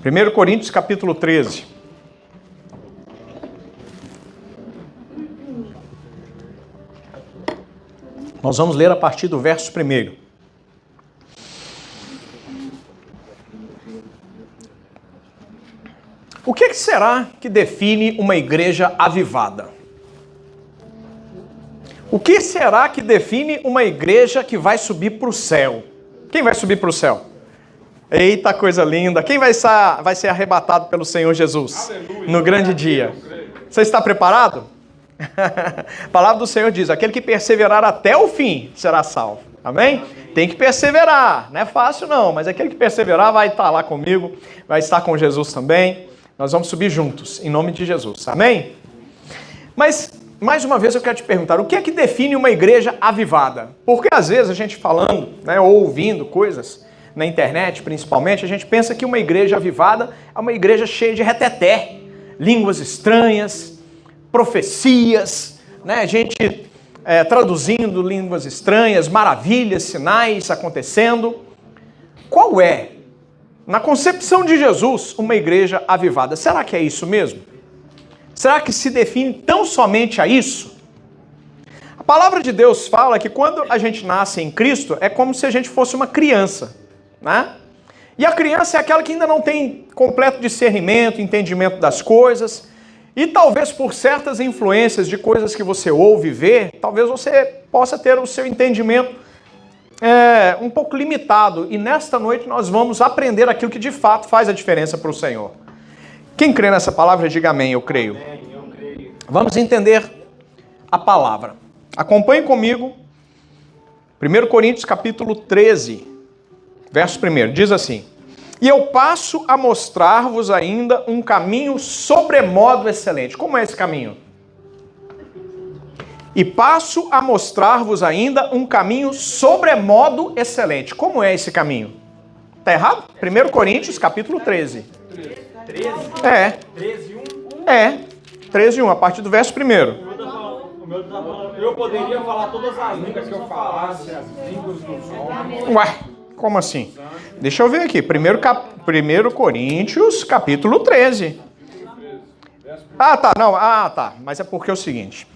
1 Coríntios capítulo 13. Nós vamos ler a partir do verso 1. O que será que define uma igreja avivada? O que será que define uma igreja que vai subir para o céu? Quem vai subir para o céu? Eita, coisa linda! Quem vai ser arrebatado pelo Senhor Jesus? Aleluia, no grande dia? Você está preparado? A palavra do Senhor diz, aquele que perseverar até o fim será salvo. Amém? Tem que perseverar. Não é fácil não, mas aquele que perseverar vai estar lá comigo, vai estar com Jesus também. Nós vamos subir juntos, em nome de Jesus. Amém? Mas, mais uma vez eu quero te perguntar, o que é que define uma igreja avivada? Porque às vezes a gente falando, né, ou ouvindo coisas na internet principalmente, a gente pensa que uma igreja avivada é uma igreja cheia de reteté, línguas estranhas, profecias, né? Gente traduzindo línguas estranhas, maravilhas, sinais acontecendo. Qual é, na concepção de Jesus, uma igreja avivada? Será que é isso mesmo? Será que se define tão somente a isso? A palavra de Deus fala que quando a gente nasce em Cristo, é como se a gente fosse uma criança, né? E a criança é aquela que ainda não tem completo discernimento, entendimento das coisas. E talvez por certas influências de coisas que você ouve e vê, talvez você possa ter o seu entendimento um pouco limitado. E nesta noite nós vamos aprender aquilo que de fato faz a diferença para o Senhor. Quem crê nessa palavra, diga amém, eu creio. Amém, eu creio. Vamos entender a palavra. Acompanhe comigo. 1 Coríntios capítulo 13, verso 1. Diz assim: E eu passo a mostrar-vos ainda um caminho sobremodo excelente. Como é esse caminho? E passo a mostrar-vos ainda um caminho sobremodo excelente. Como é esse caminho? Está errado? 1 Coríntios, capítulo 13. 13? É. 13, 1? É. 13, 1, a partir do verso 1. O meu tá falando, eu poderia falar todas as línguas que eu falasse, as línguas dos homens. Ué, como assim? Deixa eu ver aqui. 1 Coríntios, capítulo 13. Ah, tá. Não. Ah, tá. Mas é porque é o seguinte.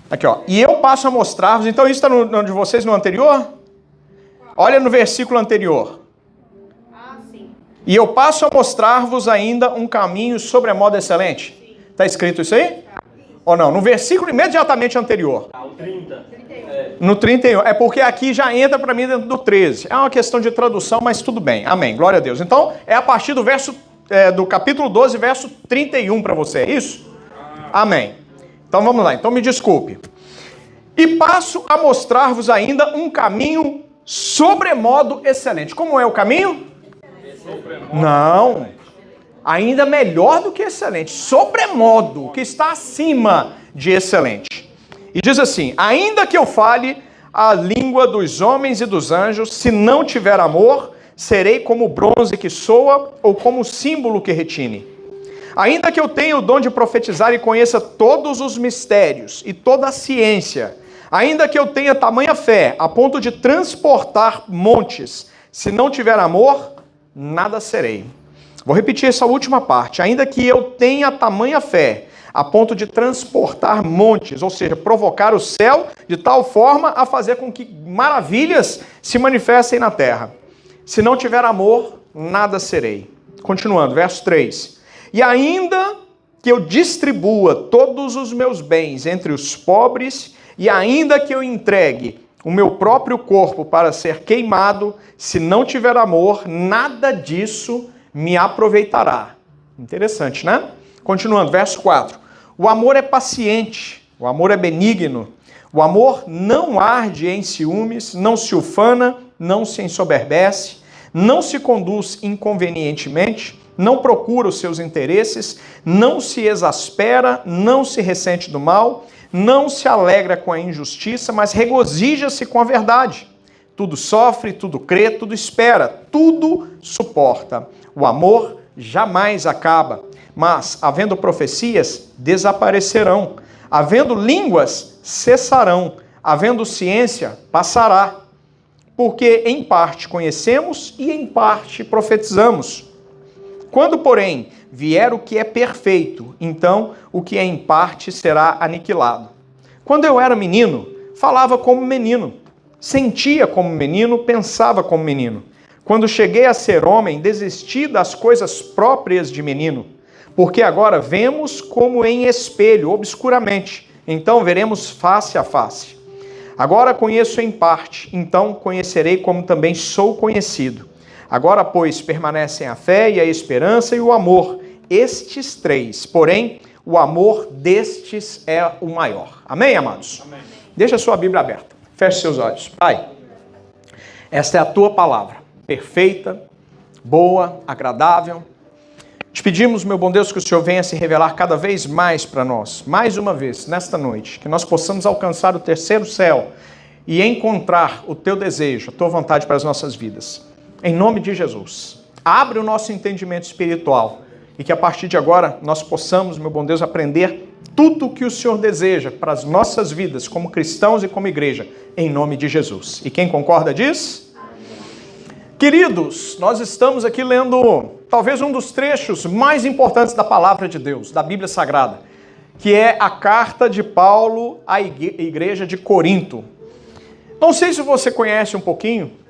Aqui, ó. E eu passo a mostrar-vos. Então, isso está no de vocês no anterior? Olha no versículo anterior. Ah, sim. E eu passo a mostrar-vos ainda um caminho sobremodo excelente. Está escrito isso aí? Ou não? No versículo imediatamente anterior. O 30. No 31. É porque aqui já entra para mim dentro do 13. É uma questão de tradução, mas tudo bem. Amém. Glória a Deus. Então, é a partir do verso do capítulo 12, verso 31 para você. É isso? Amém. Então, vamos lá. Então, me desculpe. E passo a mostrar-vos ainda um caminho sobremodo excelente. Como é o caminho? Não. Ainda melhor do que excelente. Sobremodo, que está acima de excelente. E diz assim: ainda que eu fale a língua dos homens e dos anjos, se não tiver amor, serei como bronze que soa ou como símbolo que retine. Ainda que eu tenha o dom de profetizar e conheça todos os mistérios e toda a ciência, ainda que eu tenha tamanha fé a ponto de transportar montes, se não tiver amor, nada serei. Vou repetir essa última parte. Ainda que eu tenha tamanha fé a ponto de transportar montes, ou seja, provocar o céu de tal forma a fazer com que maravilhas se manifestem na terra. Se não tiver amor, nada serei. Continuando, verso 3. E ainda que eu distribua todos os meus bens entre os pobres, e ainda que eu entregue o meu próprio corpo para ser queimado, se não tiver amor, nada disso me aproveitará. Interessante, né? Continuando, verso 4. O amor é paciente, o amor é benigno, o amor não arde em ciúmes, não se ufana, não se ensoberbece, não se conduz inconvenientemente, não procura os seus interesses, não se exaspera, não se ressente do mal, não se alegra com a injustiça, mas regozija-se com a verdade. Tudo sofre, tudo crê, tudo espera, tudo suporta. O amor jamais acaba, mas, havendo profecias, desaparecerão. Havendo línguas, cessarão. Havendo ciência, passará. Porque em parte conhecemos e em parte profetizamos. Quando, porém, vier o que é perfeito, então o que é em parte será aniquilado. Quando eu era menino, falava como menino, sentia como menino, pensava como menino. Quando cheguei a ser homem, desisti das coisas próprias de menino, porque agora vemos como em espelho, obscuramente, então veremos face a face. Agora conheço em parte, então conhecerei como também sou conhecido. Agora, pois, permanecem a fé e a esperança e o amor, estes três, porém, o amor destes é o maior. Amém, amados? Amém. Deixa a sua Bíblia aberta. Feche seus olhos. Pai, esta é a tua palavra, perfeita, boa, agradável. Te pedimos, meu bom Deus, que o Senhor venha se revelar cada vez mais para nós, mais uma vez, nesta noite, que nós possamos alcançar o terceiro céu e encontrar o teu desejo, a tua vontade para as nossas vidas. Em nome de Jesus, abre o nosso entendimento espiritual e que a partir de agora nós possamos, meu bom Deus, aprender tudo o que o Senhor deseja para as nossas vidas como cristãos e como igreja, em nome de Jesus. E quem concorda diz? Queridos, nós estamos aqui lendo talvez um dos trechos mais importantes da palavra de Deus, da Bíblia Sagrada, que é a carta de Paulo à igreja de Corinto. Não sei se você conhece um pouquinho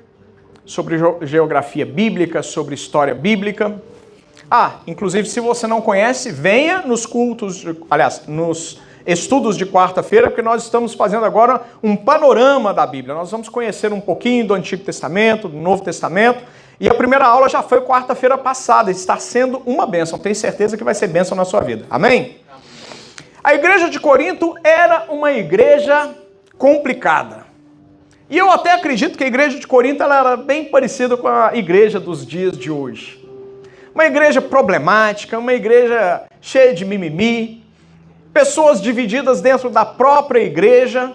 sobre geografia bíblica, sobre história bíblica. Inclusive, se você não conhece, venha nos cultos, nos estudos de quarta-feira, porque nós estamos fazendo agora um panorama da Bíblia. Nós vamos conhecer um pouquinho do Antigo Testamento, do Novo Testamento, e a primeira aula já foi quarta-feira passada, está sendo uma bênção. Tenho certeza que vai ser bênção na sua vida. Amém? A igreja de Corinto era uma igreja complicada. E eu até acredito que a igreja de Corinto ela era bem parecida com a igreja dos dias de hoje. Uma igreja problemática, uma igreja cheia de mimimi, pessoas divididas dentro da própria igreja,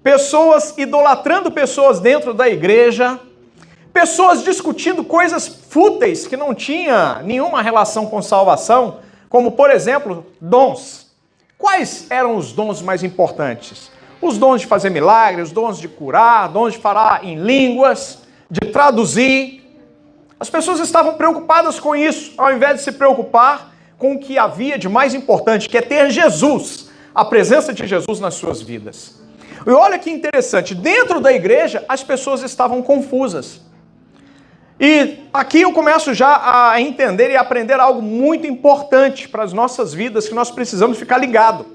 pessoas idolatrando pessoas dentro da igreja, pessoas discutindo coisas fúteis que não tinham nenhuma relação com salvação, como, por exemplo, dons. Quais eram os dons mais importantes? Os dons de fazer milagres, os dons de curar, dons de falar em línguas, de traduzir. As pessoas estavam preocupadas com isso, ao invés de se preocupar com o que havia de mais importante, que é ter Jesus, a presença de Jesus nas suas vidas. E olha que interessante, dentro da igreja as pessoas estavam confusas. E aqui eu começo já a entender e aprender algo muito importante para as nossas vidas, que nós precisamos ficar ligados.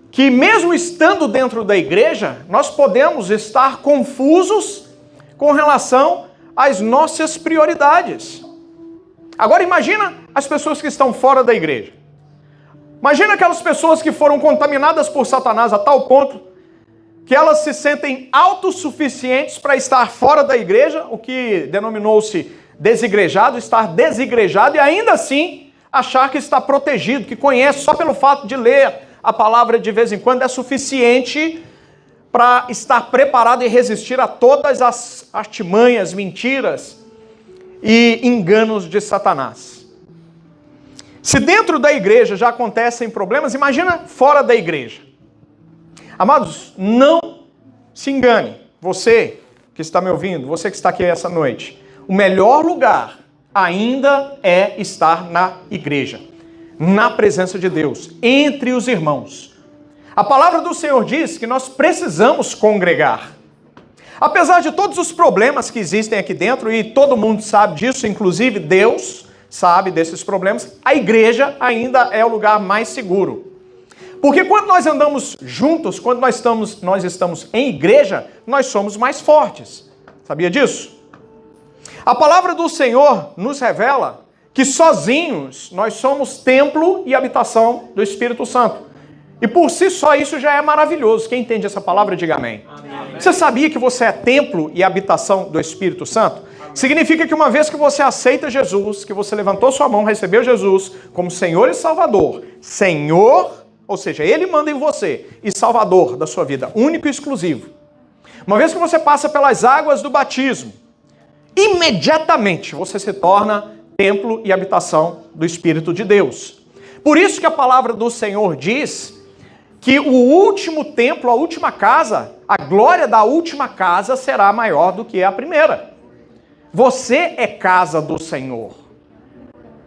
Que mesmo estando dentro da igreja, nós podemos estar confusos com relação às nossas prioridades. Agora imagina as pessoas que estão fora da igreja. Imagina aquelas pessoas que foram contaminadas por Satanás a tal ponto que elas se sentem autossuficientes para estar fora da igreja, o que denominou-se desigrejado, estar desigrejado e ainda assim achar que está protegido, que conhece só pelo fato de ler a palavra de vez em quando é suficiente para estar preparado e resistir a todas as artimanhas, mentiras e enganos de Satanás. Se dentro da igreja já acontecem problemas, imagina fora da igreja. Amados, não se engane. Você que está me ouvindo, você que está aqui essa noite, o melhor lugar ainda é estar na igreja, na presença de Deus, entre os irmãos. A palavra do Senhor diz que nós precisamos congregar. Apesar de todos os problemas que existem aqui dentro, e todo mundo sabe disso, inclusive Deus sabe desses problemas, a igreja ainda é o lugar mais seguro. Porque quando nós andamos juntos, quando nós estamos em igreja, nós somos mais fortes. Sabia disso? A palavra do Senhor nos revela que sozinhos nós somos templo e habitação do Espírito Santo. E por si só isso já é maravilhoso. Quem entende essa palavra, diga amém. Amém. Você sabia que você é templo e habitação do Espírito Santo? Amém. Significa que uma vez que você aceita Jesus, que você levantou sua mão, recebeu Jesus como Senhor e Salvador, Senhor, ou seja, Ele manda em você, e Salvador da sua vida, único e exclusivo. Uma vez que você passa pelas águas do batismo, imediatamente você se torna templo e habitação do Espírito de Deus. Por isso que a palavra do Senhor diz que o último templo, a última casa, a glória da última casa será maior do que a primeira. Você é casa do Senhor.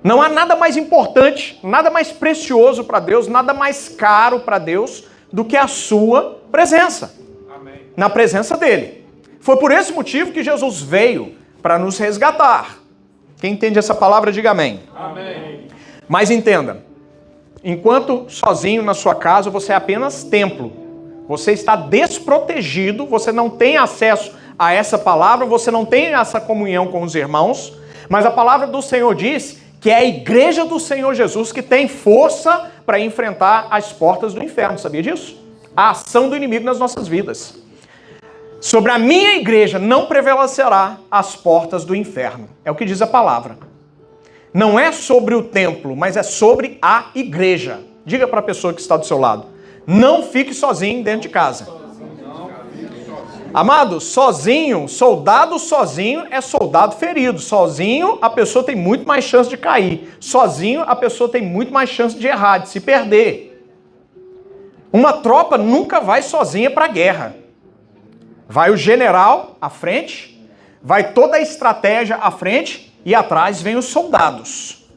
Não há nada mais importante, nada mais precioso para Deus, nada mais caro para Deus do que a sua presença. Amém. Na presença dele. Foi por esse motivo que Jesus veio, para nos resgatar. Quem entende essa palavra, diga amém. Amém. Mas entenda, enquanto sozinho na sua casa, você é apenas templo. Você está desprotegido, você não tem acesso a essa palavra, você não tem essa comunhão com os irmãos, mas a palavra do Senhor diz que é a igreja do Senhor Jesus que tem força para enfrentar as portas do inferno, sabia disso? A ação do inimigo nas nossas vidas. Sobre a minha igreja não prevalecerá as portas do inferno. É o que diz a palavra. Não é sobre o templo, mas é sobre a igreja. Diga para a pessoa que está do seu lado. Não fique sozinho dentro de casa. Amado, sozinho, soldado sozinho é soldado ferido. Sozinho a pessoa tem muito mais chance de cair. Sozinho a pessoa tem muito mais chance de errar, de se perder. Uma tropa nunca vai sozinha para a guerra. Vai o general à frente, vai toda a estratégia à frente e atrás vem os soldados.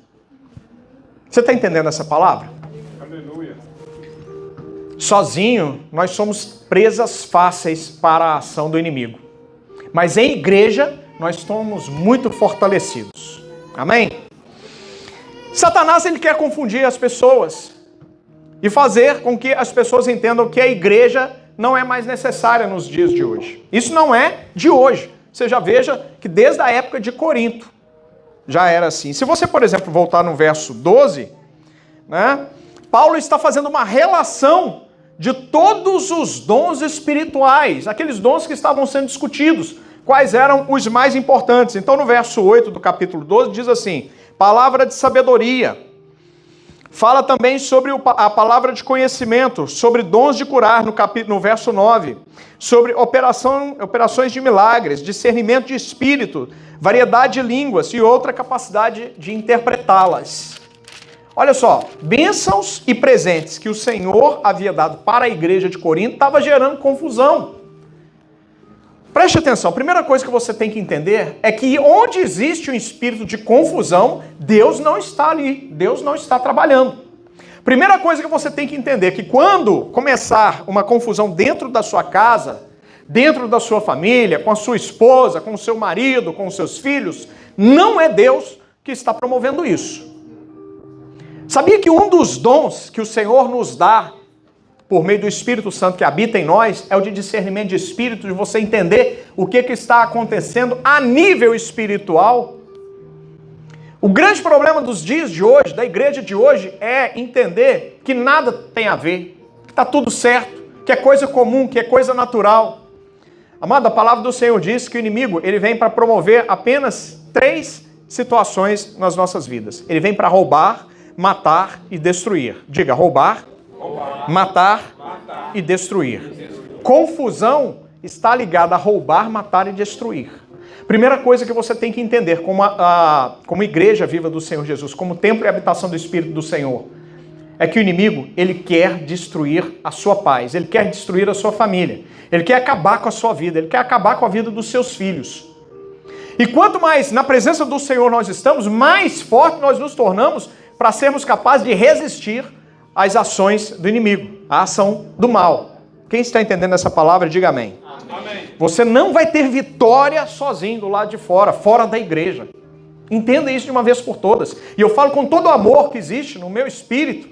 Você está entendendo essa palavra? Aleluia. Sozinho, nós somos presas fáceis para a ação do inimigo. Mas em igreja, nós somos muito fortalecidos. Amém? Satanás, ele quer confundir as pessoas e fazer com que as pessoas entendam que a igreja não é mais necessária nos dias de hoje. Isso não é de hoje. Você já veja que desde a época de Corinto já era assim. Se você, por exemplo, voltar no verso 12, né, Paulo está fazendo uma relação de todos os dons espirituais, aqueles dons que estavam sendo discutidos, quais eram os mais importantes. Então, no verso 8 do capítulo 12, diz assim, palavra de sabedoria. Fala também sobre a palavra de conhecimento, sobre dons de curar, no verso 9, sobre operações de milagres, discernimento de espírito, variedade de línguas e outra capacidade de interpretá-las. Olha só, bênçãos e presentes que o Senhor havia dado para a igreja de Corinto estava gerando confusão. Preste atenção, a primeira coisa que você tem que entender é que onde existe um espírito de confusão, Deus não está ali, Deus não está trabalhando. Primeira coisa que você tem que entender é que quando começar uma confusão dentro da sua casa, dentro da sua família, com a sua esposa, com o seu marido, com os seus filhos, não é Deus que está promovendo isso. Sabia que um dos dons que o Senhor nos dá por meio do Espírito Santo que habita em nós é o de discernimento de espírito, de você entender o que está acontecendo a nível espiritual? O grande problema dos dias de hoje, da igreja de hoje, é entender que nada tem a ver, que está tudo certo, que é coisa comum, que é coisa natural. Amado, a palavra do Senhor diz que o inimigo ele vem para promover apenas 3 situações nas nossas vidas. Ele vem para roubar, matar e destruir. Diga, roubar, matar e destruir. Confusão está ligada a roubar, matar e destruir. Primeira coisa que você tem que entender como igreja viva do Senhor Jesus, como templo e habitação do Espírito do Senhor, é que o inimigo, ele quer destruir a sua paz, ele quer destruir a sua família, ele quer acabar com a sua vida, ele quer acabar com a vida dos seus filhos. E quanto mais na presença do Senhor nós estamos, mais forte nós nos tornamos para sermos capazes de resistir às ações do inimigo, à ação do mal. Quem está entendendo essa palavra, diga amém. Amém. Você não vai ter vitória sozinho do lado de fora, fora da igreja. Entenda isso de uma vez por todas. E eu falo com todo o amor que existe no meu espírito,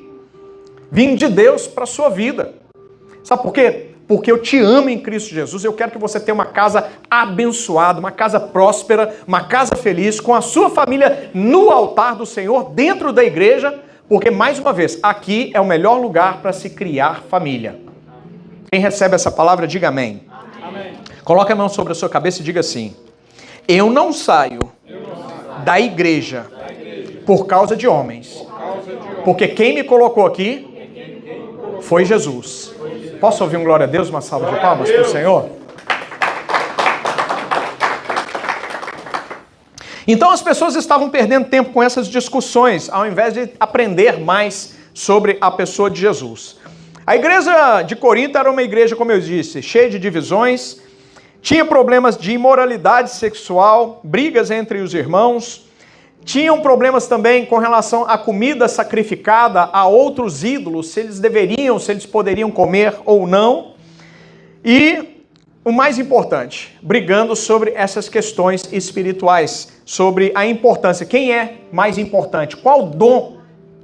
vindo de Deus para a sua vida. Sabe por quê? Porque eu te amo em Cristo Jesus, eu quero que você tenha uma casa abençoada, uma casa próspera, uma casa feliz, com a sua família no altar do Senhor, dentro da igreja, porque, mais uma vez, aqui é o melhor lugar para se criar família. Quem recebe essa palavra, diga amém. Amém. Coloque a mão sobre a sua cabeça e diga assim, eu não saio da igreja por causa de homens, porque quem me colocou aqui foi Jesus. Posso ouvir um glória a Deus, uma salva de palmas para o Senhor? Então as pessoas estavam perdendo tempo com essas discussões, ao invés de aprender mais sobre a pessoa de Jesus. A igreja de Corinto era uma igreja, como eu disse, cheia de divisões, tinha problemas de imoralidade sexual, brigas entre os irmãos, Tinham problemas também com relação à comida sacrificada a outros ídolos, se eles poderiam comer ou não. E o mais importante, brigando sobre essas questões espirituais, sobre a importância. Quem é mais importante? Qual dom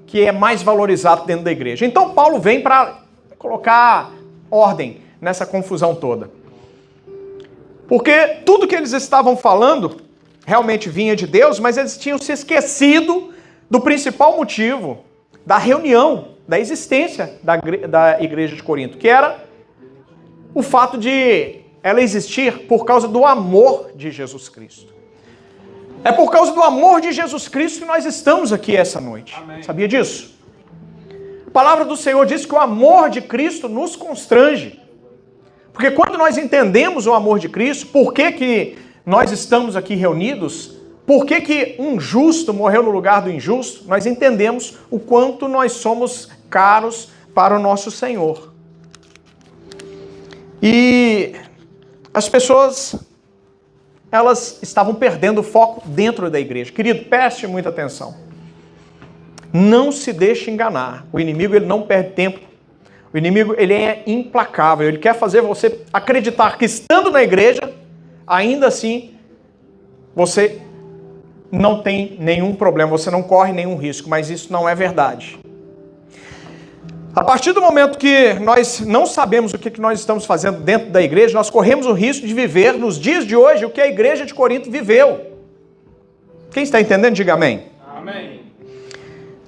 que é mais valorizado dentro da igreja? Então Paulo vem para colocar ordem nessa confusão toda. Porque tudo que eles estavam falando realmente vinha de Deus, mas eles tinham se esquecido do principal motivo da reunião, da existência da igreja de Corinto, que era o fato de ela existir por causa do amor de Jesus Cristo. É por causa do amor de Jesus Cristo que nós estamos aqui essa noite. Amém. Sabia disso? A palavra do Senhor diz que o amor de Cristo nos constrange. Porque quando nós entendemos o amor de Cristo, por que nós estamos aqui reunidos, por que um justo morreu no lugar do injusto, nós entendemos o quanto nós somos caros para o nosso Senhor. E as pessoas, elas estavam perdendo o foco dentro da igreja. Querido, preste muita atenção. Não se deixe enganar. O inimigo, ele não perde tempo. O inimigo, ele é implacável. Ele quer fazer você acreditar que estando na igreja, ainda assim, você não tem nenhum problema, você não corre nenhum risco, mas isso não é verdade. A partir do momento que nós não sabemos o que nós estamos fazendo dentro da igreja, nós corremos o risco de viver nos dias de hoje o que a igreja de Corinto viveu. Quem está entendendo, diga amém. Amém.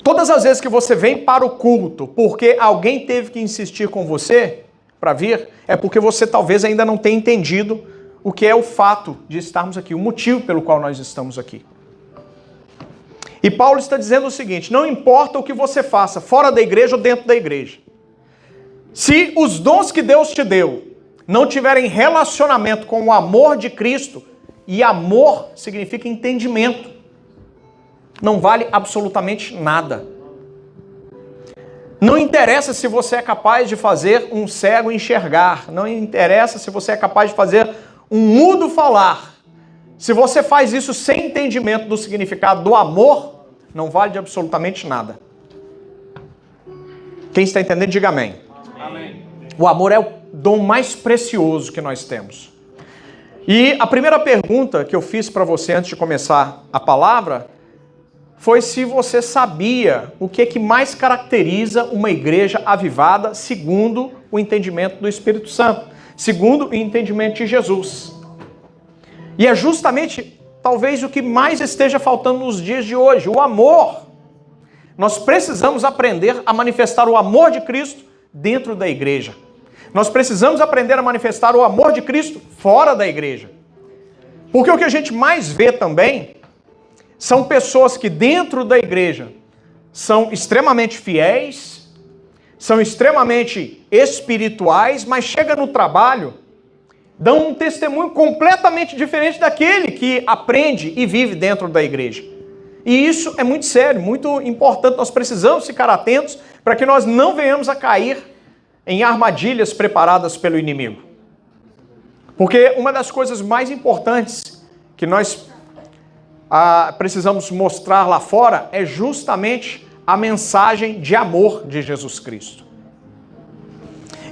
Todas as vezes que você vem para o culto porque alguém teve que insistir com você para vir, é porque você talvez ainda não tenha entendido o que é o fato de estarmos aqui, o motivo pelo qual nós estamos aqui. E Paulo está dizendo o seguinte: não importa o que você faça, fora da igreja ou dentro da igreja. Se os dons que Deus te deu não tiverem relacionamento com o amor de Cristo, e amor significa entendimento, não vale absolutamente nada. Não interessa se você é capaz de fazer um cego enxergar, não interessa se você é capaz de fazer um mudo falar. Se você faz isso sem entendimento do significado do amor, não vale de absolutamente nada. Quem está entendendo, diga amém. Amém. O amor é o dom mais precioso que nós temos. E a primeira pergunta que eu fiz para você antes de começar a palavra foi se você sabia o que mais caracteriza uma igreja avivada segundo o entendimento do Espírito Santo, segundo o entendimento de Jesus. E é justamente, talvez, o que mais esteja faltando nos dias de hoje, o amor. Nós precisamos aprender a manifestar o amor de Cristo dentro da igreja. Nós precisamos aprender a manifestar o amor de Cristo fora da igreja. Porque o que a gente mais vê também são pessoas que dentro da igreja são extremamente fiéis, são extremamente espirituais, mas chega no trabalho, dão um testemunho completamente diferente daquele que aprende e vive dentro da igreja. E isso é muito sério, muito importante. Nós precisamos ficar atentos para que nós não venhamos a cair em armadilhas preparadas pelo inimigo. Porque uma das coisas mais importantes que nós precisamos mostrar lá fora é justamente a mensagem de amor de Jesus Cristo.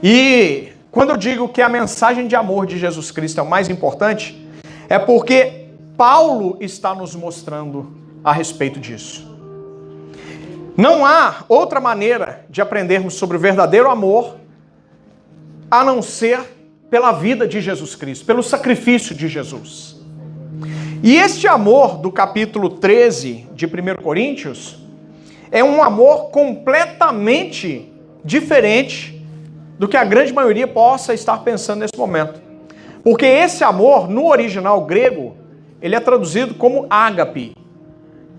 E quando eu digo que a mensagem de amor de Jesus Cristo é o mais importante, é porque Paulo está nos mostrando a respeito disso. Não há outra maneira de aprendermos sobre o verdadeiro amor a não ser pela vida de Jesus Cristo, pelo sacrifício de Jesus. E este amor do capítulo 13 de 1 Coríntios é um amor completamente diferente do que a grande maioria possa estar pensando nesse momento. Porque esse amor, no original grego, ele é traduzido como ágape.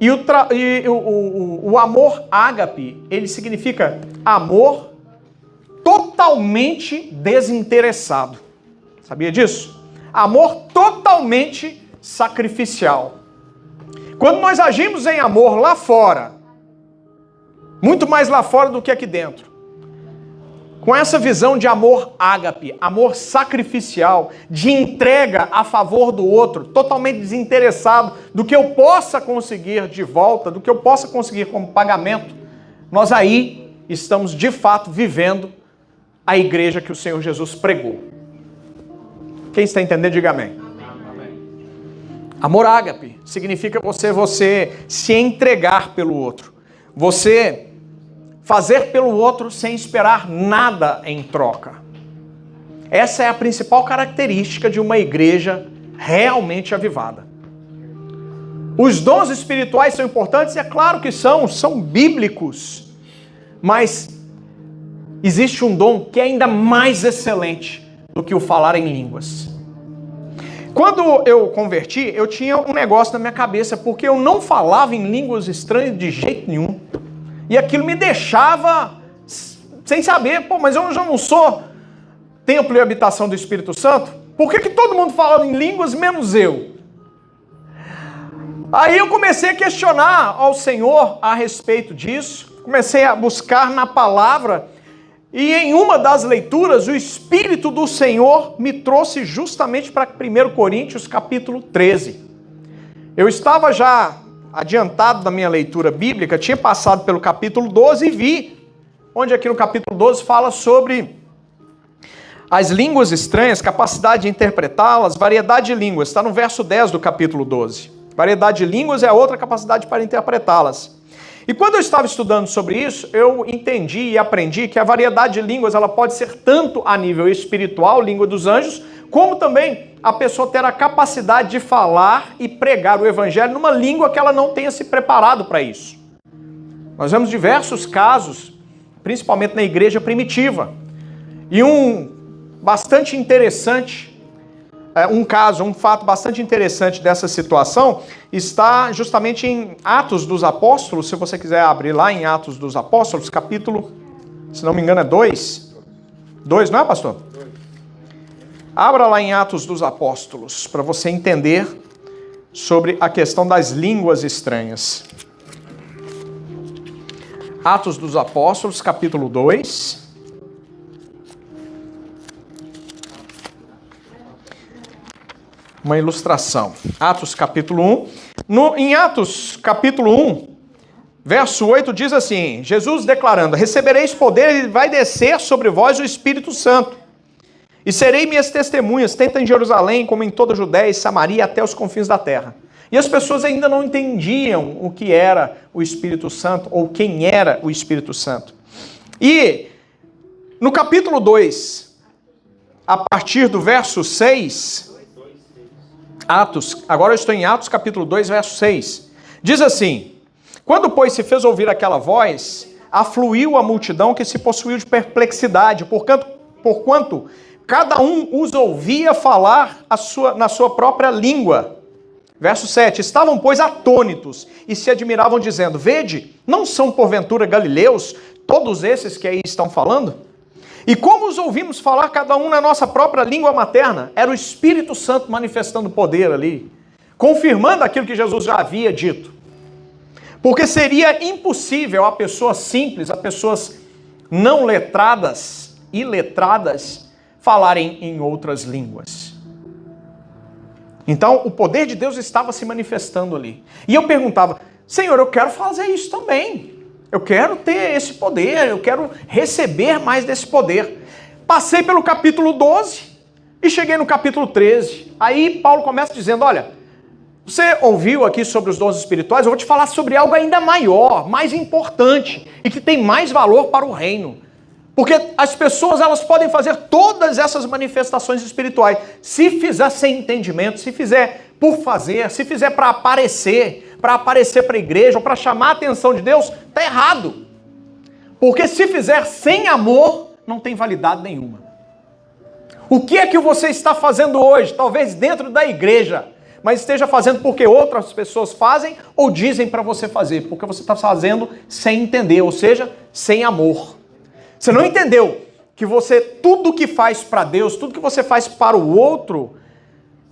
E o amor ágape, ele significa amor totalmente desinteressado. Sabia disso? Amor totalmente sacrificial. Quando nós agimos em amor lá fora, muito mais lá fora do que aqui dentro. com essa visão de amor ágape, amor sacrificial, de entrega a favor do outro, totalmente desinteressado do que eu possa conseguir de volta, do que eu possa conseguir como pagamento, nós aí estamos de fato vivendo a igreja que o Senhor Jesus pregou. Quem está entendendo, diga amém. Amor ágape significa você se entregar pelo outro, você fazer pelo outro sem esperar nada em troca. Essa é a principal característica de uma igreja realmente avivada. Os dons espirituais são importantes? É claro que são bíblicos, mas existe um dom que é ainda mais excelente do que o falar em línguas. Quando eu converti, eu tinha um negócio na minha cabeça, porque eu não falava em línguas estranhas de jeito nenhum. E aquilo me deixava sem saber, mas eu já não sou templo e habitação do Espírito Santo? Por que todo mundo fala em línguas, menos eu? Aí eu comecei a questionar ao Senhor a respeito disso, comecei a buscar na palavra, e em uma das leituras, o Espírito do Senhor me trouxe justamente para 1 Coríntios capítulo 13. Eu estava já adiantado da minha leitura bíblica, tinha passado pelo capítulo 12 e vi, onde aqui no capítulo 12 fala sobre as línguas estranhas, capacidade de interpretá-las, variedade de línguas, está no verso 10 do capítulo 12. Variedade de línguas é a outra capacidade para interpretá-las. E quando eu estava estudando sobre isso, eu entendi e aprendi que a variedade de línguas ela pode ser tanto a nível espiritual, língua dos anjos, como também a pessoa ter a capacidade de falar e pregar o evangelho numa língua que ela não tenha se preparado para isso. Nós vemos diversos casos, principalmente na igreja primitiva. E um fato bastante interessante dessa situação está justamente em Atos dos Apóstolos, se você quiser abrir lá em Atos dos Apóstolos, capítulo, se não me engano é 2. 2, não é, pastor? Abra lá em Atos dos Apóstolos, para você entender sobre a questão das línguas estranhas. Atos dos Apóstolos, capítulo 2. Uma ilustração. Atos, capítulo 1. Em Atos, capítulo 1, verso 8, diz assim, Jesus declarando, recebereis poder e vai descer sobre vós o Espírito Santo. E serei minhas testemunhas, tanto em Jerusalém como em toda a Judéia e Samaria, até os confins da terra. E as pessoas ainda não entendiam o que era o Espírito Santo, ou quem era o Espírito Santo. E no capítulo 2, a partir do verso 6, agora eu estou em Atos capítulo 2, verso 6, diz assim, quando, pois, se fez ouvir aquela voz, afluiu a multidão que se possuiu de perplexidade, porquanto cada um os ouvia falar na sua própria língua. Verso 7, estavam, pois, atônitos e se admiravam, dizendo, vede, não são porventura galileus todos esses que aí estão falando? E como os ouvimos falar cada um na nossa própria língua materna? Era o Espírito Santo manifestando poder ali, confirmando aquilo que Jesus já havia dito. Porque seria impossível a pessoas simples, a pessoas não letradas, iletradas, falarem em outras línguas. Então, o poder de Deus estava se manifestando ali. E eu perguntava, Senhor, eu quero fazer isso também. Eu quero ter esse poder, eu quero receber mais desse poder. Passei pelo capítulo 12 e cheguei no capítulo 13. Aí Paulo começa dizendo, olha, você ouviu aqui sobre os dons espirituais, eu vou te falar sobre algo ainda maior, mais importante e que tem mais valor para o reino. Porque as pessoas elas podem fazer todas essas manifestações espirituais, se fizer sem entendimento, se fizer por fazer, se fizer para aparecer para a igreja ou para chamar a atenção de Deus, está errado. Porque se fizer sem amor, não tem validade nenhuma. O que é que você está fazendo hoje? Talvez dentro da igreja, mas esteja fazendo porque outras pessoas fazem ou dizem para você fazer, porque você está fazendo sem entender, ou seja, sem amor. Você não entendeu que tudo que faz para Deus, tudo que você faz para o outro,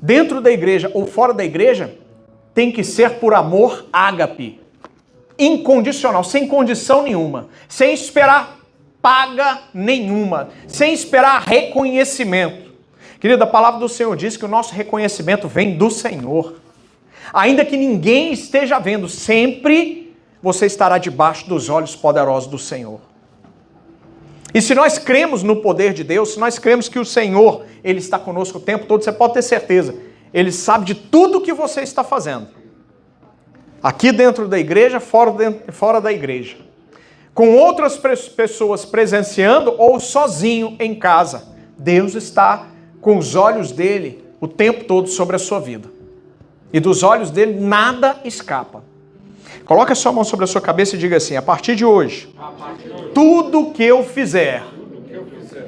dentro da igreja ou fora da igreja, tem que ser por amor ágape, incondicional, sem condição nenhuma, sem esperar paga nenhuma, sem esperar reconhecimento. Querida, a palavra do Senhor diz que o nosso reconhecimento vem do Senhor. Ainda que ninguém esteja vendo, sempre você estará debaixo dos olhos poderosos do Senhor. E se nós cremos no poder de Deus, se nós cremos que o Senhor, Ele está conosco o tempo todo, você pode ter certeza, Ele sabe de tudo que você está fazendo. Aqui dentro da igreja, fora da igreja. Com outras pessoas presenciando ou sozinho em casa. Deus está com os olhos dele o tempo todo sobre a sua vida. E dos olhos dele nada escapa. Coloque a sua mão sobre a sua cabeça e diga assim: a partir de hoje, tudo que eu fizer,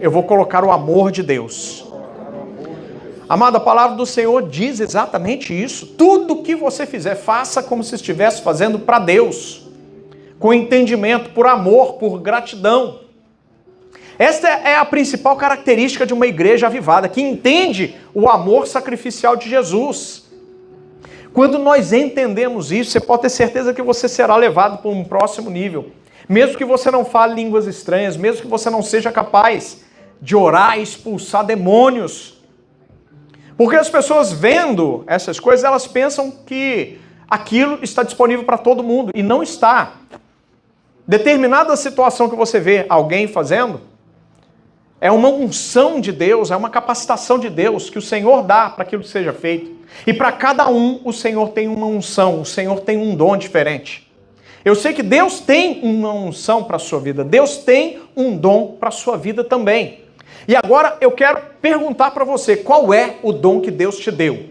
eu vou colocar o amor de Deus. Amado, a palavra do Senhor diz exatamente isso. Tudo que você fizer, faça como se estivesse fazendo para Deus. Com entendimento, por amor, por gratidão. Esta é a principal característica de uma igreja avivada, que entende o amor sacrificial de Jesus. Quando nós entendemos isso, você pode ter certeza que você será levado para um próximo nível. Mesmo que você não fale línguas estranhas, mesmo que você não seja capaz de orar e expulsar demônios. Porque as pessoas vendo essas coisas, elas pensam que aquilo está disponível para todo mundo, e não está. Determinada situação que você vê alguém fazendo, é uma unção de Deus, é uma capacitação de Deus que o Senhor dá para aquilo que seja feito. E para cada um, o Senhor tem uma unção, o Senhor tem um dom diferente. Eu sei que Deus tem uma unção para a sua vida, Deus tem um dom para a sua vida também. E agora eu quero perguntar para você, qual é o dom que Deus te deu?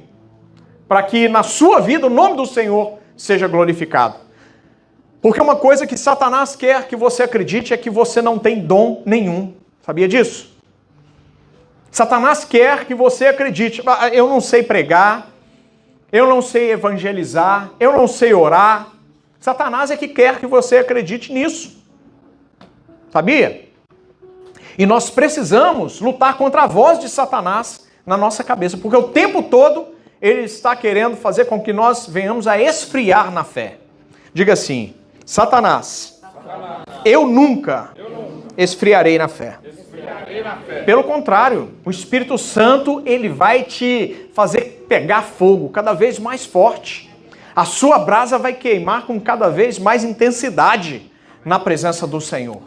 Para que na sua vida o nome do Senhor seja glorificado. Porque uma coisa que Satanás quer que você acredite é que você não tem dom nenhum. Sabia disso? Satanás quer que você acredite: eu não sei pregar, eu não sei evangelizar, eu não sei orar. Satanás é que quer que você acredite nisso. Sabia? E nós precisamos lutar contra a voz de Satanás na nossa cabeça, porque o tempo todo ele está querendo fazer com que nós venhamos a esfriar na fé. Diga assim: Satanás, eu nunca esfriarei na fé. Pelo contrário, o Espírito Santo, ele vai te fazer pegar fogo cada vez mais forte. A sua brasa vai queimar com cada vez mais intensidade na presença do Senhor.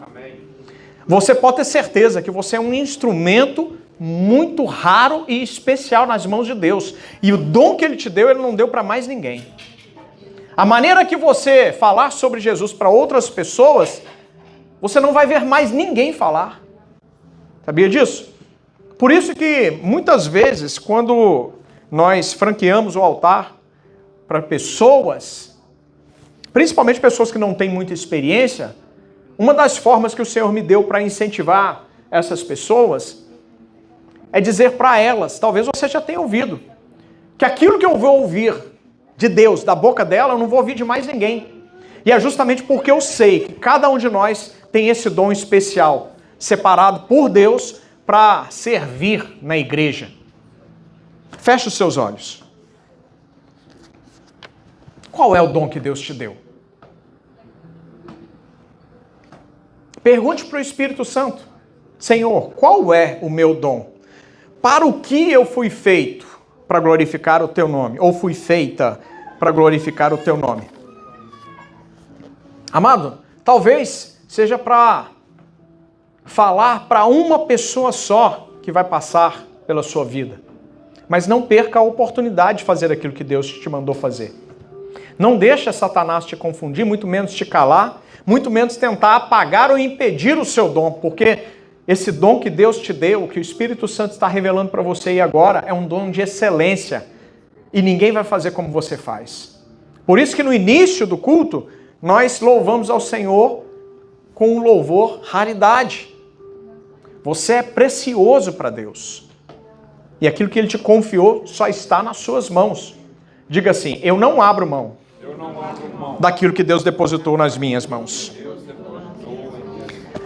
Você pode ter certeza que você é um instrumento muito raro e especial nas mãos de Deus. E o dom que Ele te deu, Ele não deu para mais ninguém. A maneira que você falar sobre Jesus para outras pessoas, você não vai ver mais ninguém falar. Sabia disso? Por isso que muitas vezes, quando nós franqueamos o altar para pessoas, principalmente pessoas que não têm muita experiência, uma das formas que o Senhor me deu para incentivar essas pessoas é dizer para elas, talvez você já tenha ouvido, que aquilo que eu vou ouvir de Deus, da boca dela, eu não vou ouvir de mais ninguém. E é justamente porque eu sei que cada um de nós tem esse dom especial, separado por Deus para servir na igreja. Feche os seus olhos. Qual é o dom que Deus te deu? Pergunte para o Espírito Santo: Senhor, qual é o meu dom? Para o que eu fui feito para glorificar o teu nome? Ou fui feita para glorificar o teu nome? Amado, talvez seja para falar para uma pessoa só que vai passar pela sua vida. Mas não perca a oportunidade de fazer aquilo que Deus te mandou fazer. Não deixa Satanás te confundir, muito menos te calar, muito menos tentar apagar ou impedir o seu dom, porque esse dom que Deus te deu, que o Espírito Santo está revelando para você aí agora, é um dom de excelência e ninguém vai fazer como você faz. Por isso que no início do culto, nós louvamos ao Senhor com o louvor raridade. Você é precioso para Deus. E aquilo que Ele te confiou só está nas suas mãos. Diga assim: eu não abro mão daquilo que Deus depositou nas minhas mãos.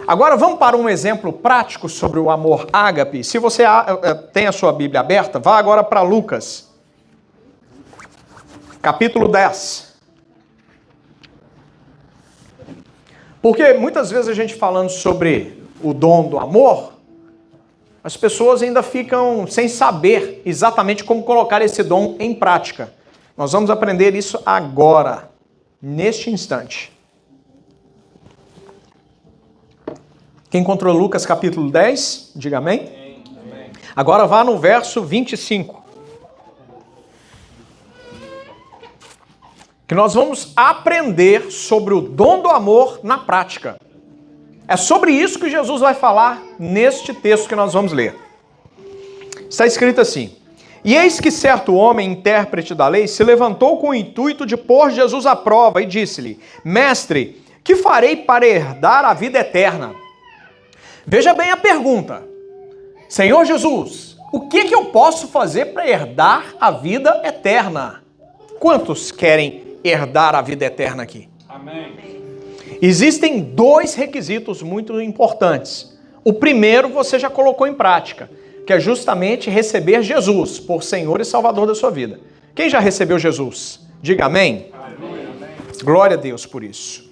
Agora vamos para um exemplo prático sobre o amor ágape. Se você tem a sua Bíblia aberta, vá agora para Lucas, capítulo 10. Porque muitas vezes a gente falando sobre o dom do amor, as pessoas ainda ficam sem saber exatamente como colocar esse dom em prática. Nós vamos aprender isso agora, neste instante. Quem encontrou Lucas capítulo 10, diga amém. Amém. Agora vá no verso 25. Que nós vamos aprender sobre o dom do amor na prática. É sobre isso que Jesus vai falar neste texto que nós vamos ler. Está escrito assim: E eis que certo homem, intérprete da lei, se levantou com o intuito de pôr Jesus à prova e disse-lhe: Mestre, que farei para herdar a vida eterna? Veja bem a pergunta. Senhor Jesus, o que eu posso fazer para herdar a vida eterna? Quantos querem herdar a vida eterna aqui? Amém. Existem dois requisitos muito importantes. O primeiro você já colocou em prática, que é justamente receber Jesus por Senhor e Salvador da sua vida. Quem já recebeu Jesus? Diga amém. Amém. Glória a Deus por isso.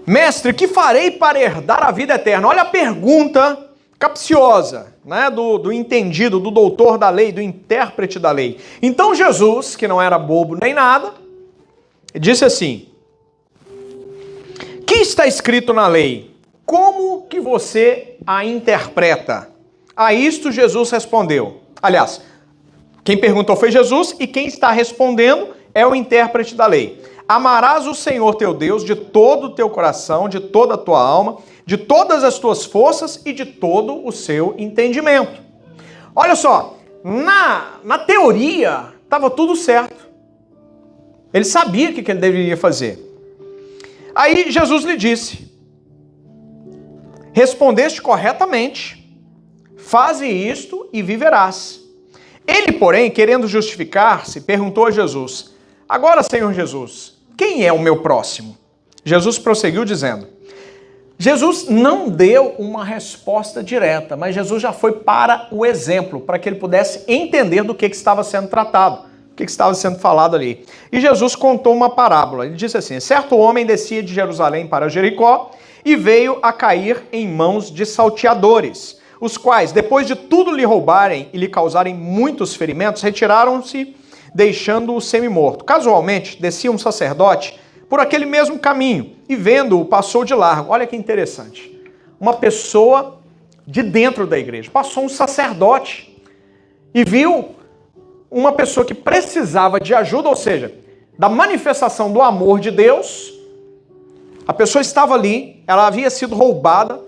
Mestre, que farei para herdar a vida eterna? Olha a pergunta capciosa, né, do entendido, do doutor da lei, do intérprete da lei. Então Jesus, que não era bobo nem nada, disse assim: que está escrito na lei? Como que você a interpreta? A isto Jesus respondeu. Aliás, quem perguntou foi Jesus e quem está respondendo é o intérprete da lei. Amarás o Senhor teu Deus de todo o teu coração, de toda a tua alma, de todas as tuas forças e de todo o seu entendimento. Olha só, na teoria estava tudo certo. Ele sabia o que ele deveria fazer. Aí Jesus lhe disse: respondeste corretamente, faze isto e viverás. Ele, porém, querendo justificar-se, perguntou a Jesus: agora, Senhor Jesus, quem é o meu próximo? Jesus prosseguiu dizendo: Jesus não deu uma resposta direta, mas Jesus já foi para o exemplo, para que ele pudesse entender do que estava sendo tratado, o que estava sendo falado ali. E Jesus contou uma parábola. Ele disse assim: certo homem descia de Jerusalém para Jericó e veio a cair em mãos de salteadores, os quais, depois de tudo lhe roubarem e lhe causarem muitos ferimentos, retiraram-se, deixando-o semi-morto. Casualmente, descia um sacerdote por aquele mesmo caminho e, vendo-o, passou de largo. Olha que interessante. Uma pessoa de dentro da igreja. Passou um sacerdote e viu uma pessoa que precisava de ajuda, ou seja, da manifestação do amor de Deus. A pessoa estava ali, ela havia sido roubada,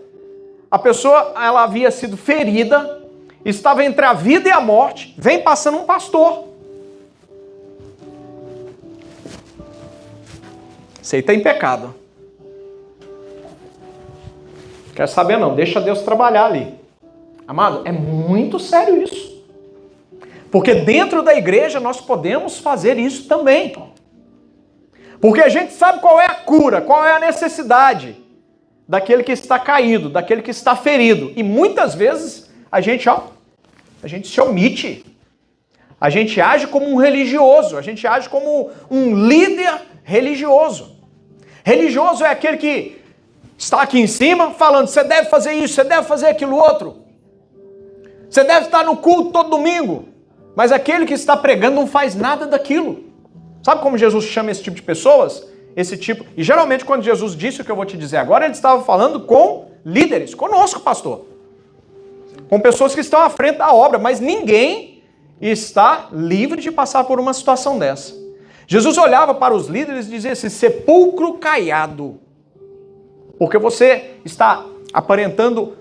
a pessoa ela havia sido ferida, estava entre a vida e a morte, vem passando um pastor. Você está em pecado. Quer saber não, deixa Deus trabalhar ali. Amado, é muito sério isso. Porque dentro da igreja nós podemos fazer isso também. Porque a gente sabe qual é a cura, qual é a necessidade daquele que está caído, daquele que está ferido. E muitas vezes a gente se omite. A gente age como um religioso, a gente age como um líder religioso. Religioso é aquele que está aqui em cima falando: você deve fazer isso, você deve fazer aquilo outro. Você deve estar no culto todo domingo. Mas aquele que está pregando não faz nada daquilo. Sabe como Jesus chama esse tipo de pessoas? Esse tipo. E geralmente quando Jesus disse o que eu vou te dizer agora, ele estava falando com líderes, conosco, pastor. Com pessoas que estão à frente da obra, mas ninguém está livre de passar por uma situação dessa. Jesus olhava para os líderes e dizia assim: sepulcro caiado. Porque você está aparentando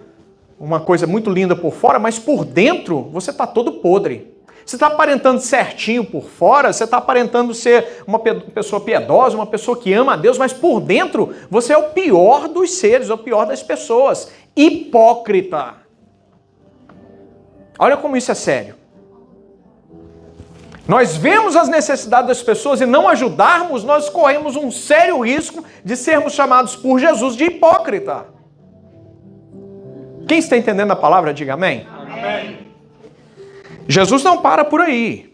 uma coisa muito linda por fora, mas por dentro você está todo podre. Você está aparentando certinho por fora, você está aparentando ser uma pessoa piedosa, uma pessoa que ama a Deus, mas por dentro você é o pior dos seres, é o pior das pessoas. Hipócrita. Olha como isso é sério. Nós vemos as necessidades das pessoas e não ajudarmos, nós corremos um sério risco de sermos chamados por Jesus de hipócrita. Quem está entendendo a palavra, diga amém. Amém. Jesus não para por aí.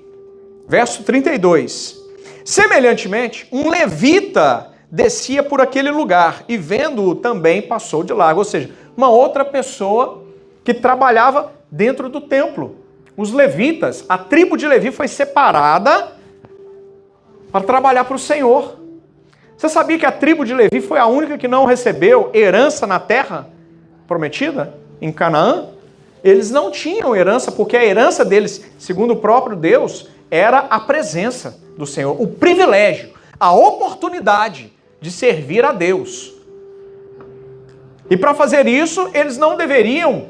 Verso 32. Semelhantemente, um levita descia por aquele lugar e vendo-o também passou de largo. Ou seja, uma outra pessoa que trabalhava dentro do templo. Os levitas, a tribo de Levi foi separada para trabalhar para o Senhor. Você sabia que a tribo de Levi foi a única que não recebeu herança na terra prometida, em Canaã? Eles não tinham herança, porque a herança deles, segundo o próprio Deus, era a presença do Senhor, o privilégio, a oportunidade de servir a Deus. E para fazer isso, eles não deveriam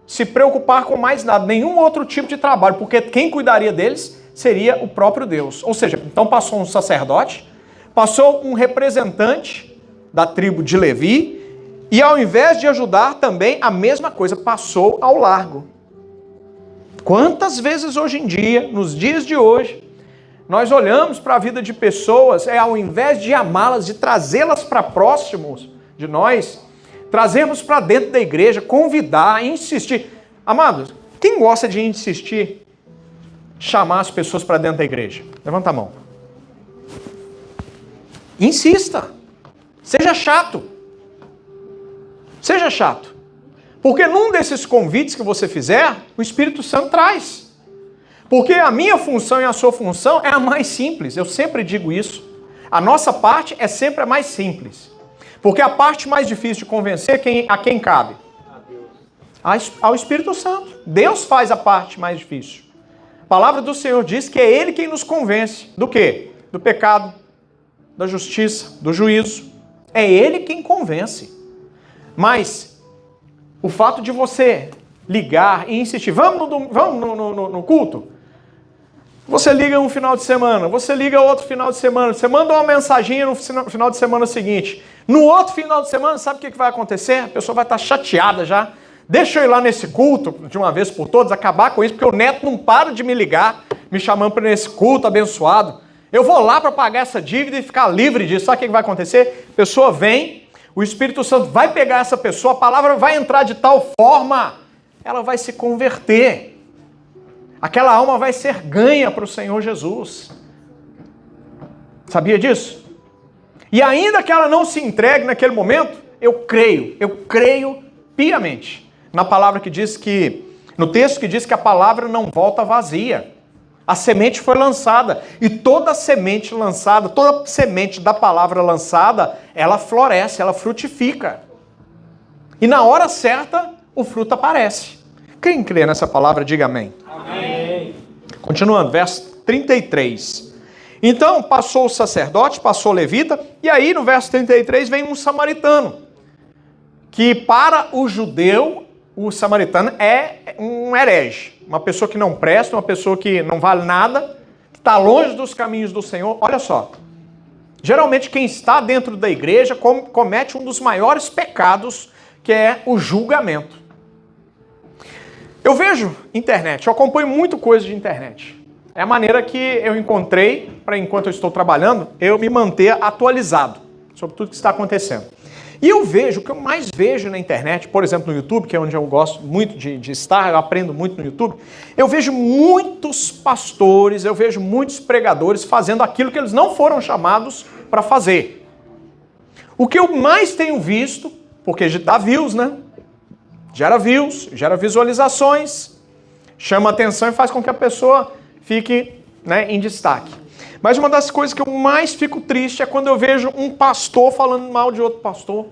se preocupar com mais nada, nenhum outro tipo de trabalho, porque quem cuidaria deles seria o próprio Deus. Ou seja, então passou um sacerdote, passou um representante da tribo de Levi, e ao invés de ajudar também, a mesma coisa, passou ao largo. Quantas vezes hoje em dia, nos dias de hoje, nós olhamos para a vida de pessoas, ao invés de amá-las, de trazê-las para próximos de nós, trazemos para dentro da igreja, convidar, insistir. Amados, quem gosta de insistir, chamar as pessoas para dentro da igreja? Levanta a mão. Insista. Seja chato. Seja chato. Porque num desses convites que você fizer, o Espírito Santo traz. Porque a minha função e a sua função é a mais simples. Eu sempre digo isso. A nossa parte é sempre a mais simples. Porque a parte mais difícil de convencer, a quem cabe? A Deus. Ao Espírito Santo. Deus faz a parte mais difícil. A palavra do Senhor diz que é Ele quem nos convence. Do quê? Do pecado, da justiça, do juízo. É Ele quem convence. Mas o fato de você ligar e insistir, vamos no culto? Você liga um final de semana, você liga outro final de semana, você manda uma mensaginha no final de semana seguinte. No outro final de semana, sabe o que vai acontecer? A pessoa vai estar chateada já. Deixa eu ir lá nesse culto, de uma vez por todas, acabar com isso, porque o neto não para de me ligar, me chamando para esse culto abençoado. Eu vou lá para pagar essa dívida e ficar livre disso. Sabe o que vai acontecer? A pessoa vem, o Espírito Santo vai pegar essa pessoa, a palavra vai entrar de tal forma, ela vai se converter. Aquela alma vai ser ganha para o Senhor Jesus. Sabia disso? E ainda que ela não se entregue naquele momento, eu creio piamente na palavra que diz que, no texto que diz que a palavra não volta vazia. A semente foi lançada e toda semente lançada, toda semente da palavra lançada, ela floresce, ela frutifica. E na hora certa, o fruto aparece. Quem crê nessa palavra, diga amém. Amém. Continuando, verso 33. Então, passou o sacerdote, passou o levita, e aí no verso 33 vem um samaritano, que para o judeu, o samaritano é um herege, uma pessoa que não presta, uma pessoa que não vale nada, que está longe dos caminhos do Senhor. Olha só, geralmente quem está dentro da igreja comete um dos maiores pecados, que é o julgamento. Eu vejo internet, eu acompanho muito coisa de internet. É a maneira que eu encontrei para, enquanto eu estou trabalhando, eu me manter atualizado sobre tudo que está acontecendo. E eu vejo, o que eu mais vejo na internet, por exemplo no YouTube, que é onde eu gosto muito de estar, eu aprendo muito no YouTube, eu vejo muitos pastores, eu vejo muitos pregadores fazendo aquilo que eles não foram chamados para fazer. O que eu mais tenho visto, porque dá views, né? Gera views, gera visualizações, chama atenção e faz com que a pessoa fique, né, em destaque. Mas uma das coisas que eu mais fico triste é quando eu vejo um pastor falando mal de outro pastor.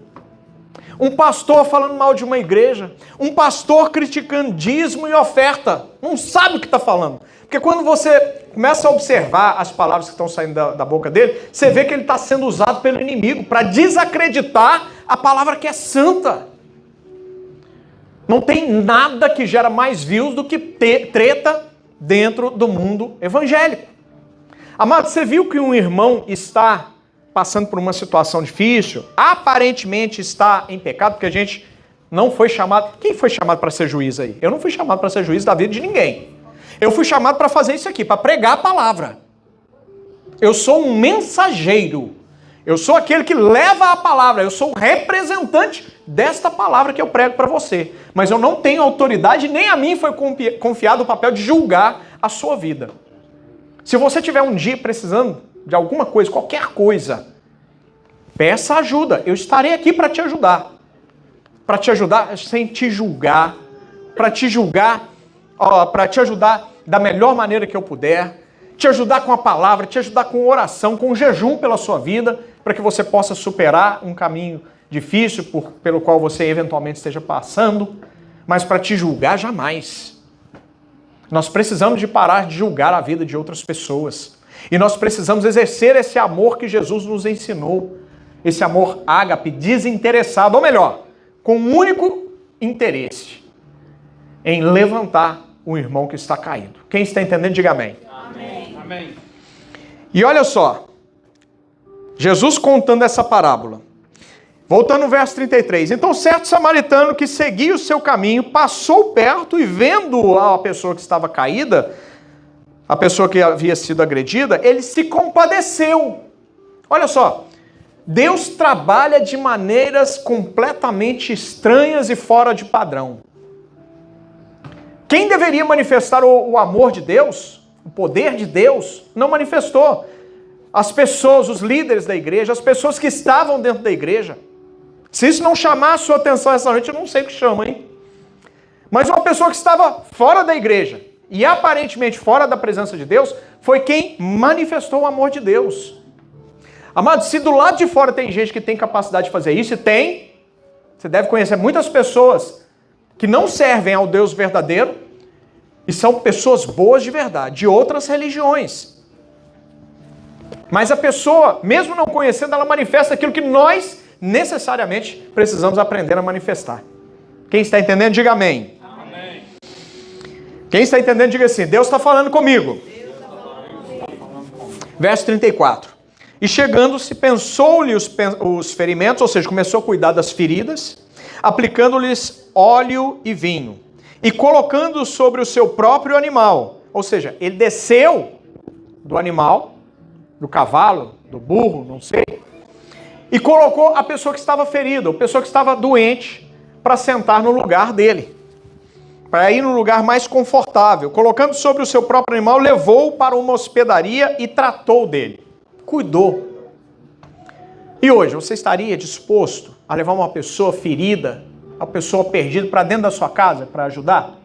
Um pastor falando mal de uma igreja. Um pastor criticando dízimo e oferta. Não sabe o que está falando. Porque quando você começa a observar as palavras que estão saindo da boca dele, você vê que ele está sendo usado pelo inimigo para desacreditar a palavra que é santa. Não tem nada que gera mais views do que treta dentro do mundo evangélico. Amado, você viu que um irmão está passando por uma situação difícil, aparentemente está em pecado, porque a gente não foi chamado... Quem foi chamado para ser juiz aí? Eu não fui chamado para ser juiz da vida de ninguém. Eu fui chamado para fazer isso aqui, para pregar a palavra. Eu sou um mensageiro. Eu sou aquele que leva a palavra. Eu sou o representante desta palavra que eu prego para você. Mas eu não tenho autoridade, nem a mim foi confiado o papel de julgar a sua vida. Se você tiver um dia precisando de alguma coisa, qualquer coisa, peça ajuda. Eu estarei aqui para te ajudar. para te ajudar sem te julgar, para te ajudar da melhor maneira que eu puder, te ajudar com a palavra, te ajudar com oração, com jejum pela sua vida, para que você possa superar um caminho difícil pelo qual você eventualmente esteja passando, mas para te julgar jamais. Nós precisamos de parar de julgar a vida de outras pessoas. E nós precisamos exercer esse amor que Jesus nos ensinou, esse amor ágape, desinteressado, ou melhor, com um único interesse, em levantar um irmão que está caído. Quem está entendendo, diga amém. Amém. Amém. E olha só, Jesus contando essa parábola. Voltando no verso 33. Então certo samaritano que seguia o seu caminho, passou perto e vendo a pessoa que estava caída, a pessoa que havia sido agredida, ele se compadeceu. Olha só, Deus trabalha de maneiras completamente estranhas e fora de padrão. Quem deveria manifestar o amor de Deus, o poder de Deus, não manifestou. As pessoas, os líderes da igreja, as pessoas que estavam dentro da igreja. Se isso não chamar a sua atenção essa noite, eu não sei o que chama, hein? Mas uma pessoa que estava fora da igreja e aparentemente fora da presença de Deus, foi quem manifestou o amor de Deus. Amado, se do lado de fora tem gente que tem capacidade de fazer isso, e tem, você deve conhecer muitas pessoas que não servem ao Deus verdadeiro e são pessoas boas de verdade, de outras religiões. Mas a pessoa, mesmo não conhecendo, ela manifesta aquilo que nós necessariamente precisamos aprender a manifestar. Quem está entendendo, diga amém. Amém. Quem está entendendo, diga assim, Deus está falando comigo. Verso 34. E chegando-se, pensou-lhe os ferimentos, ou seja, começou a cuidar das feridas, aplicando-lhes óleo e vinho, e colocando sobre o seu próprio animal. Ou seja, ele desceu do animal, do cavalo, do burro, não sei, e colocou a pessoa que estava ferida, a pessoa que estava doente, para sentar no lugar dele, para ir no lugar mais confortável. Colocando sobre o seu próprio animal, levou-o para uma hospedaria e tratou dele. Cuidou. E hoje, você estaria disposto a levar uma pessoa ferida, uma pessoa perdida para dentro da sua casa para ajudar?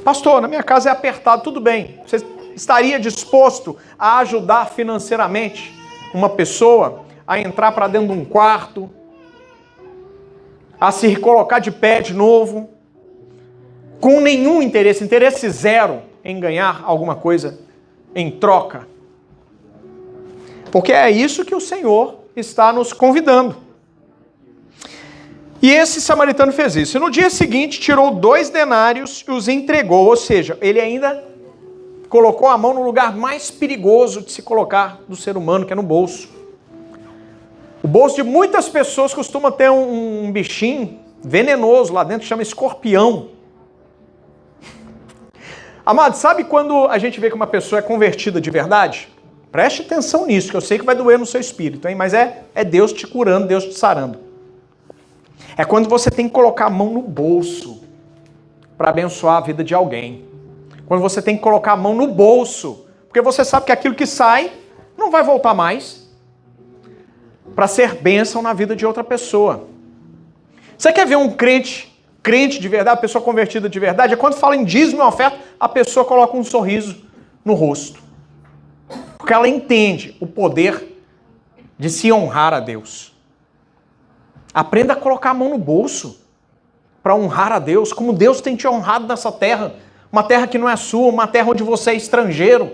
Pastor, na minha casa é apertado, tudo bem. Você estaria disposto a ajudar financeiramente uma pessoa a entrar para dentro de um quarto, a se colocar de pé de novo, com nenhum interesse zero em ganhar alguma coisa em troca? Porque é isso que o Senhor está nos convidando. E esse samaritano fez isso. E no dia seguinte tirou 2 denários e os entregou. Ou seja, ele ainda colocou a mão no lugar mais perigoso de se colocar do ser humano, que é no bolso. O bolso de muitas pessoas costuma ter um bichinho venenoso lá dentro, que chama escorpião. Amado, sabe quando a gente vê que uma pessoa é convertida de verdade? Preste atenção nisso, que eu sei que vai doer no seu espírito, hein? Mas é Deus te curando, Deus te sarando. É quando você tem que colocar a mão no bolso para abençoar a vida de alguém. Quando você tem que colocar a mão no bolso, porque você sabe que aquilo que sai não vai voltar mais, para ser bênção na vida de outra pessoa. Você quer ver um crente de verdade, pessoa convertida de verdade? É quando fala em dízimo e oferta, a pessoa coloca um sorriso no rosto. Porque ela entende o poder de se honrar a Deus. Aprenda a colocar a mão no bolso para honrar a Deus, como Deus tem te honrado nessa terra. Uma terra que não é sua, uma terra onde você é estrangeiro.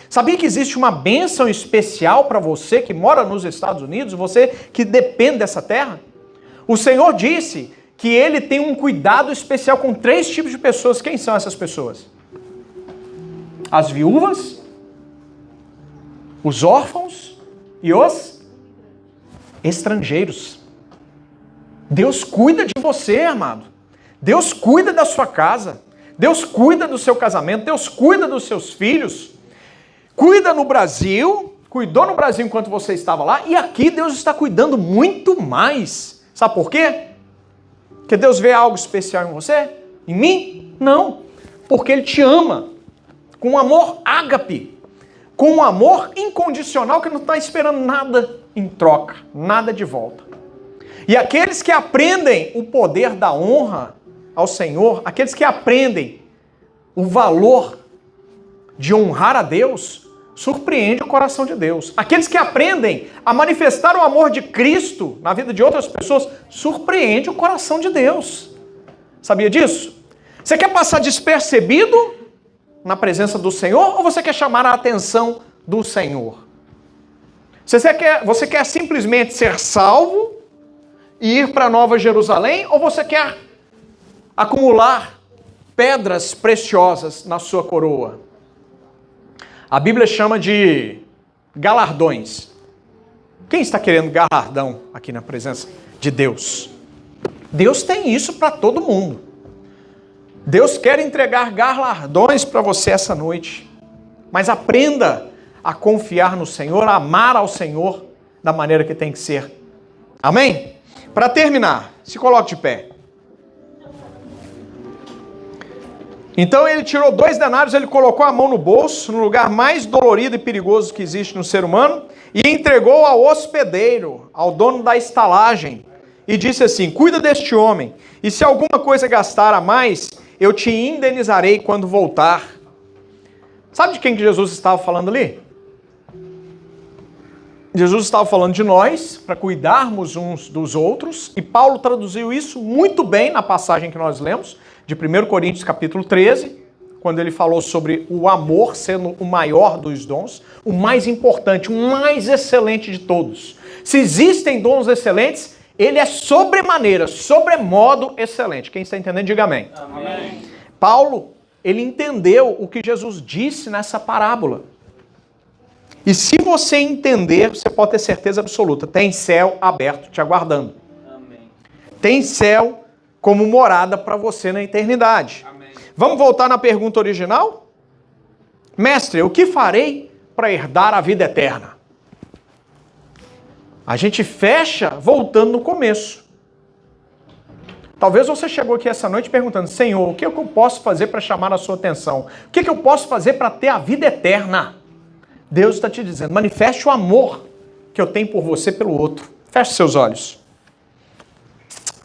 Sabia que existe uma bênção especial para você que mora nos Estados Unidos, você que depende dessa terra? O Senhor disse que Ele tem um cuidado especial com 3 tipos de pessoas. Quem são essas pessoas? As viúvas, os órfãos e os estrangeiros. Deus cuida de você, amado. Deus cuida da sua casa. Deus cuida do seu casamento. Deus cuida dos seus filhos. Cuida no Brasil. Cuidou no Brasil enquanto você estava lá. E aqui Deus está cuidando muito mais. Sabe por quê? Porque Deus vê algo especial em você? Em mim? Não. Porque Ele te ama. Com um amor ágape. Com um amor incondicional que não está esperando nada em troca. Nada de volta. E aqueles que aprendem o poder da honra ao Senhor, aqueles que aprendem o valor de honrar a Deus, surpreende o coração de Deus. Aqueles que aprendem a manifestar o amor de Cristo na vida de outras pessoas, surpreende o coração de Deus. Sabia disso? Você quer passar despercebido na presença do Senhor ou você quer chamar a atenção do Senhor? Você quer simplesmente ser salvo e ir para Nova Jerusalém, ou você quer acumular pedras preciosas na sua coroa? A Bíblia chama de galardões. Quem está querendo galardão aqui na presença de Deus? Deus tem isso para todo mundo. Deus quer entregar galardões para você essa noite. Mas aprenda a confiar no Senhor, a amar ao Senhor da maneira que tem que ser. Amém? Para terminar, se coloque de pé. Então ele tirou 2 denários, ele colocou a mão no bolso, no lugar mais dolorido e perigoso que existe no ser humano, e entregou ao hospedeiro, ao dono da estalagem, e disse assim: cuida deste homem, e se alguma coisa gastar a mais, eu te indenizarei quando voltar. Sabe de quem que Jesus estava falando ali? Jesus estava falando de nós, para cuidarmos uns dos outros, e Paulo traduziu isso muito bem na passagem que nós lemos, de 1 Coríntios capítulo 13, quando ele falou sobre o amor sendo o maior dos dons, o mais importante, o mais excelente de todos. Se existem dons excelentes, ele é sobremaneira, sobremodo excelente. Quem está entendendo, diga amém. Amém. Paulo, ele entendeu o que Jesus disse nessa parábola. E se você entender, você pode ter certeza absoluta, tem céu aberto te aguardando. Amém. Tem céu como morada para você na eternidade. Amém. Vamos voltar na pergunta original? Mestre, o que farei para herdar a vida eterna? A gente fecha voltando no começo. Talvez você chegou aqui essa noite perguntando: Senhor, o que eu posso fazer para chamar a sua atenção? O que eu posso fazer para ter a vida eterna? Deus está te dizendo: manifeste o amor que eu tenho por você e pelo outro. Feche seus olhos.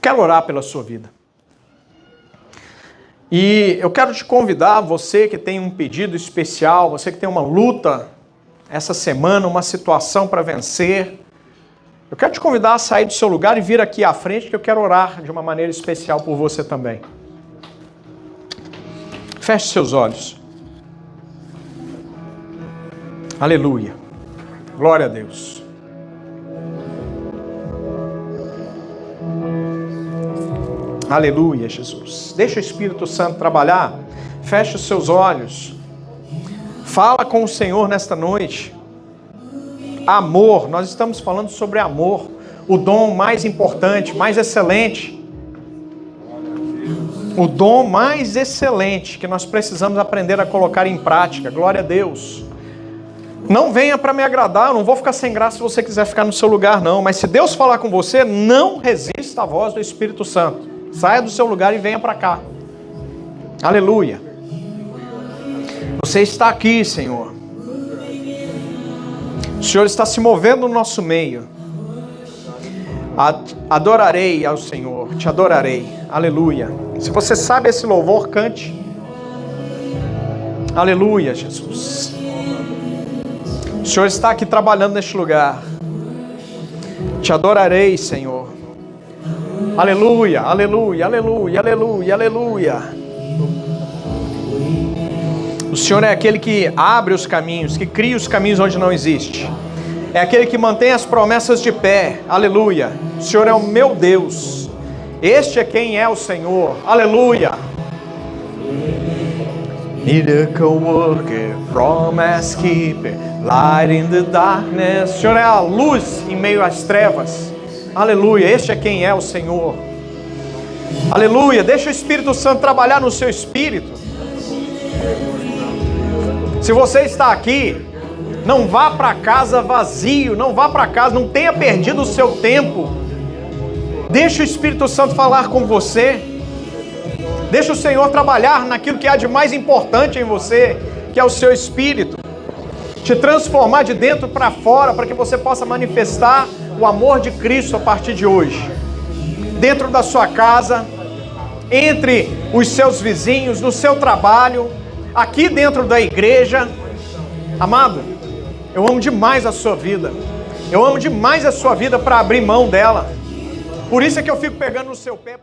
Quero orar pela sua vida. E eu quero te convidar, você que tem um pedido especial, você que tem uma luta essa semana, uma situação para vencer, eu quero te convidar a sair do seu lugar e vir aqui à frente, que eu quero orar de uma maneira especial por você também. Feche seus olhos. Aleluia. Glória a Deus. Aleluia, Jesus. Deixa o Espírito Santo trabalhar. Feche os seus olhos. Fala com o Senhor nesta noite. Amor, nós estamos falando sobre amor. O dom mais importante, mais excelente. O dom mais excelente que nós precisamos aprender a colocar em prática. Glória a Deus. Não venha para me agradar, eu não vou ficar sem graça se você quiser ficar no seu lugar, não. Mas se Deus falar com você, não resista à voz do Espírito Santo. Saia do seu lugar e venha para cá. Aleluia. Você está aqui, Senhor. O Senhor está se movendo no nosso meio. Adorarei ao Senhor, te adorarei. Aleluia. Se você sabe esse louvor, cante. Aleluia, Jesus. O Senhor está aqui trabalhando neste lugar. Te adorarei, Senhor. Aleluia, aleluia, aleluia, aleluia, aleluia. O Senhor é aquele que abre os caminhos, que cria os caminhos onde não existe. É aquele que mantém as promessas de pé. Aleluia. O Senhor é o meu Deus. Este é quem é o Senhor. Aleluia. Miracle worker, promise keeper, light in the darkness. O Senhor é a luz em meio às trevas. Aleluia, este é quem é o Senhor. Aleluia, deixa o Espírito Santo trabalhar no seu espírito. Se você está aqui, não vá para casa vazio, não vá para casa, não tenha perdido o seu tempo. Deixa o Espírito Santo falar com você. Deixa o Senhor trabalhar naquilo que há de mais importante em você, que é o seu espírito. Te transformar de dentro para fora, para que você possa manifestar o amor de Cristo a partir de hoje. Dentro da sua casa, entre os seus vizinhos, no seu trabalho, aqui dentro da igreja. Amado, eu amo demais a sua vida. Eu amo demais a sua vida para abrir mão dela. Por isso é que eu fico pegando no seu pé.